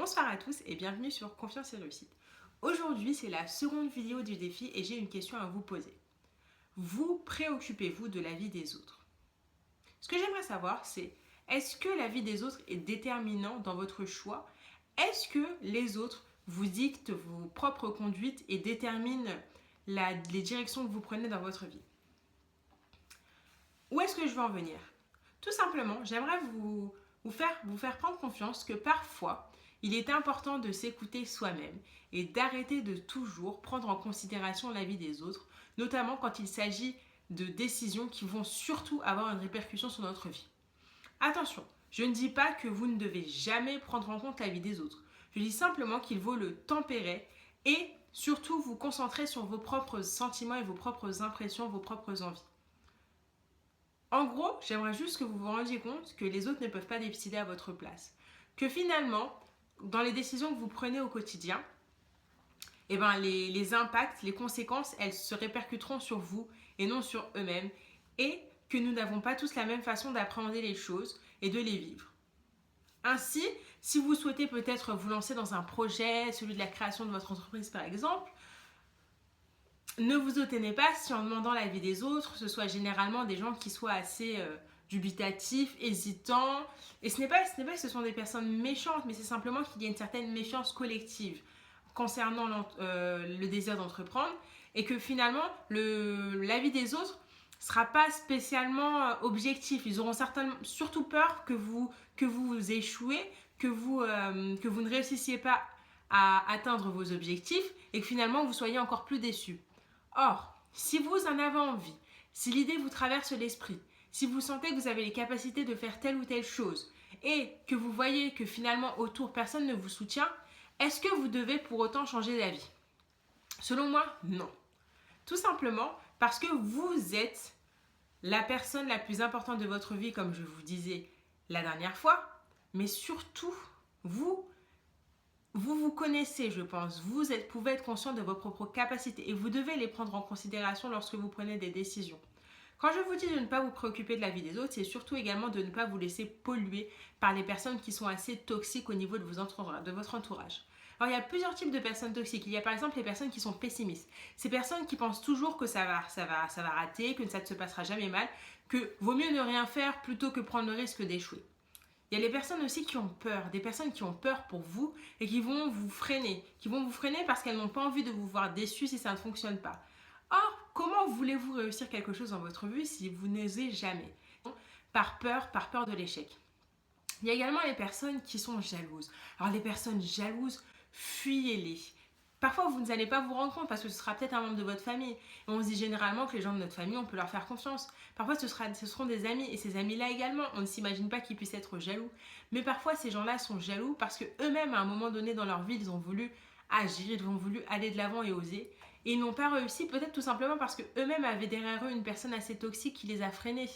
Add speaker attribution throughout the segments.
Speaker 1: Bonsoir à tous et bienvenue sur Confiance et Réussite. Aujourd'hui, c'est la seconde vidéo du défi et j'ai une question à vous poser. Vous préoccupez-vous de la vie des autres? Ce que j'aimerais savoir, c'est est-ce que la vie des autres est déterminante dans votre choix? Est-ce que les autres vous dictent vos propres conduites et déterminent les directions que vous prenez dans votre vie? Où est-ce que je veux en venir? Tout simplement, j'aimerais vous faire prendre confiance que parfois, il est important de s'écouter soi-même et d'arrêter de toujours prendre en considération la vie des autres, notamment quand il s'agit de décisions qui vont surtout avoir une répercussion sur notre vie. Attention, je ne dis pas que vous ne devez jamais prendre en compte la vie des autres. Je dis simplement qu'il vaut le tempérer et surtout vous concentrer sur vos propres sentiments et vos propres impressions, vos propres envies. En gros, j'aimerais juste que vous vous rendiez compte que les autres ne peuvent pas décider à votre place. Que finalement, dans les décisions que vous prenez au quotidien, les impacts, les conséquences, elles se répercuteront sur vous et non sur eux-mêmes. Et que nous n'avons pas tous la même façon d'appréhender les choses et de les vivre. Ainsi, si vous souhaitez peut-être vous lancer dans un projet, celui de la création de votre entreprise par exemple, ne vous étonnez pas si en demandant l'avis des autres, ce soit généralement des gens qui soient assez dubitatifs, hésitants. Et ce n'est pas que ce sont des personnes méchantes, mais c'est simplement qu'il y a une certaine méfiance collective concernant le désir d'entreprendre et que finalement, l'avis des autres ne sera pas spécialement objectif. Ils auront surtout peur que vous échouez, que vous ne réussissiez pas à atteindre vos objectifs et que finalement vous soyez encore plus déçus. Or, si vous en avez envie, si l'idée vous traverse l'esprit, si vous sentez que vous avez les capacités de faire telle ou telle chose et que vous voyez que finalement autour personne ne vous soutient, est-ce que vous devez pour autant changer d'avis? Selon moi, non. Tout simplement parce que vous êtes la personne la plus importante de votre vie, comme je vous disais la dernière fois, mais surtout, vous connaissez, je pense. Vous pouvez être conscient de vos propres capacités et vous devez les prendre en considération lorsque vous prenez des décisions. Quand je vous dis de ne pas vous préoccuper de la vie des autres, c'est surtout également de ne pas vous laisser polluer par les personnes qui sont assez toxiques au niveau de votre entourage. Alors, il y a plusieurs types de personnes toxiques. Il y a par exemple les personnes qui sont pessimistes. Ces personnes qui pensent toujours que ça va rater, que ça ne se passera jamais mal, que vaut mieux ne rien faire plutôt que prendre le risque d'échouer. Il y a les personnes aussi qui ont peur, des personnes qui ont peur pour vous et qui vont vous freiner parce qu'elles n'ont pas envie de vous voir déçus si ça ne fonctionne pas. Or, comment voulez-vous réussir quelque chose dans votre vie si vous n'osez jamais? Par peur de l'échec. Il y a également les personnes qui sont jalouses. Alors les personnes jalouses, fuyez-les. Parfois, vous n'allez pas vous rendre compte parce que ce sera peut-être un membre de votre famille. Et on se dit généralement que les gens de notre famille, on peut leur faire confiance. Parfois, ce seront des amis. Et ces amis-là également, on ne s'imagine pas qu'ils puissent être jaloux. Mais parfois, ces gens-là sont jaloux parce qu'eux-mêmes, à un moment donné dans leur vie, ils ont voulu agir, ils ont voulu aller de l'avant et oser. Et ils n'ont pas réussi, peut-être tout simplement parce qu'eux-mêmes avaient derrière eux une personne assez toxique qui les a freinés.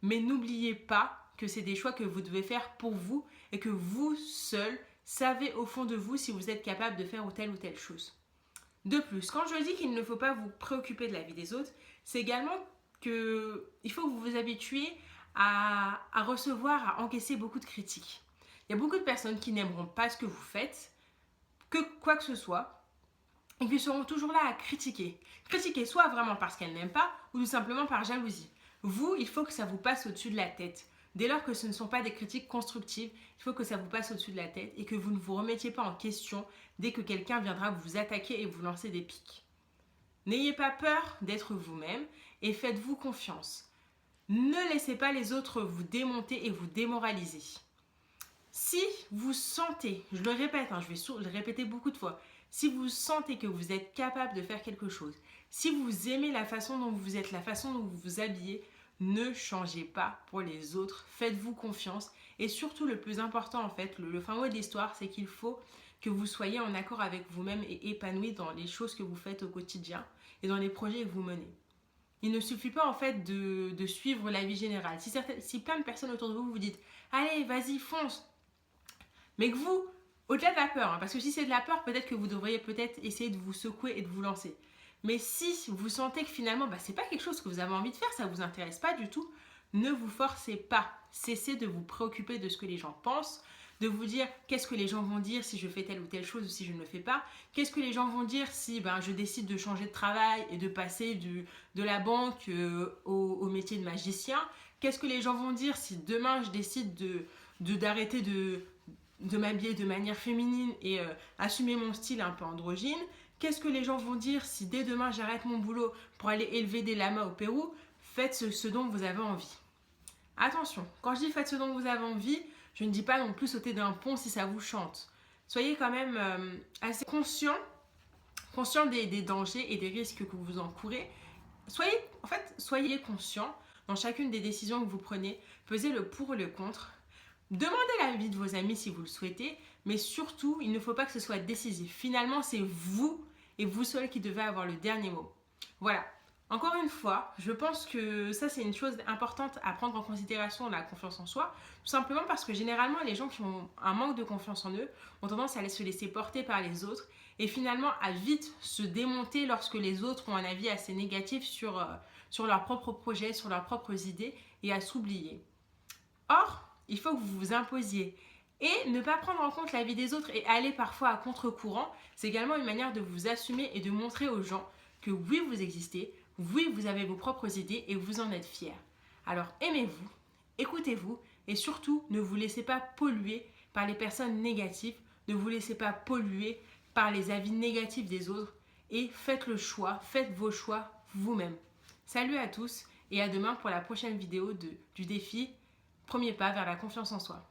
Speaker 1: Mais n'oubliez pas que c'est des choix que vous devez faire pour vous et que vous seul savez au fond de vous si vous êtes capable de faire telle ou telle chose. De plus, quand je dis qu'il ne faut pas vous préoccuper de la vie des autres, c'est également qu'il faut que vous vous habituiez à recevoir, à encaisser beaucoup de critiques. Il y a beaucoup de personnes qui n'aimeront pas ce que vous faites, quoi que ce soit, et qui seront toujours là à critiquer. Critiquer soit vraiment parce qu'elles n'aiment pas, ou tout simplement par jalousie. Vous, il faut que ça vous passe au-dessus de la tête. Dès lors que ce ne sont pas des critiques constructives, il faut que ça vous passe au-dessus de la tête et que vous ne vous remettiez pas en question dès que quelqu'un viendra vous attaquer et vous lancer des piques. N'ayez pas peur d'être vous-même et faites-vous confiance. Ne laissez pas les autres vous démonter et vous démoraliser. Si vous sentez, je le répète, je vais le répéter beaucoup de fois, si vous sentez que vous êtes capable de faire quelque chose, si vous aimez la façon dont vous êtes, la façon dont vous vous habillez, ne changez pas pour les autres, faites-vous confiance et surtout le plus important en fait, le fin mot de l'histoire, c'est qu'il faut que vous soyez en accord avec vous-même et épanoui dans les choses que vous faites au quotidien et dans les projets que vous menez. Il ne suffit pas en fait de suivre la vie générale. Si plein de personnes autour de vous vous dites « Allez, vas-y, fonce !» Mais que vous, au-delà de la peur, parce que si c'est de la peur, peut-être que vous devriez peut-être essayer de vous secouer et de vous lancer. Mais si vous sentez que finalement, c'est pas quelque chose que vous avez envie de faire, ça ne vous intéresse pas du tout, ne vous forcez pas. Cessez de vous préoccuper de ce que les gens pensent, de vous dire qu'est-ce que les gens vont dire si je fais telle ou telle chose ou si je ne le fais pas, qu'est-ce que les gens vont dire si je décide de changer de travail et de passer de la banque au métier de magicien, qu'est-ce que les gens vont dire si demain je décide d'arrêter de m'habiller de manière féminine et assumer mon style un peu androgyne. Qu'est-ce que les gens vont dire si dès demain j'arrête mon boulot pour aller élever des lamas au Pérou? Faites ce dont vous avez envie. Attention, quand je dis faites ce dont vous avez envie, je ne dis pas non plus sauter d'un pont si ça vous chante. Soyez quand même assez conscient des dangers et des risques que vous encourez. Soyez conscient dans chacune des décisions que vous prenez. Pesez le pour et le contre. Demandez l'avis de vos amis si vous le souhaitez, mais surtout, il ne faut pas que ce soit décisif. Finalement, c'est vous et vous seul qui devez avoir le dernier mot. Voilà. Encore une fois, je pense que ça, c'est une chose importante à prendre en considération, la confiance en soi. Tout simplement parce que généralement, les gens qui ont un manque de confiance en eux ont tendance à se laisser porter par les autres et finalement à vite se démonter lorsque les autres ont un avis assez négatif sur leurs propres projets, sur leurs propres idées et à s'oublier. Or, il faut que vous vous imposiez. Et ne pas prendre en compte l'avis des autres et aller parfois à contre-courant, c'est également une manière de vous assumer et de montrer aux gens que oui, vous existez, oui, vous avez vos propres idées et vous en êtes fiers. Alors aimez-vous, écoutez-vous et surtout ne vous laissez pas polluer par les personnes négatives, ne vous laissez pas polluer par les avis négatifs des autres et faites vos choix vous-même. Salut à tous et à demain pour la prochaine vidéo du défi Premier pas vers la confiance en soi.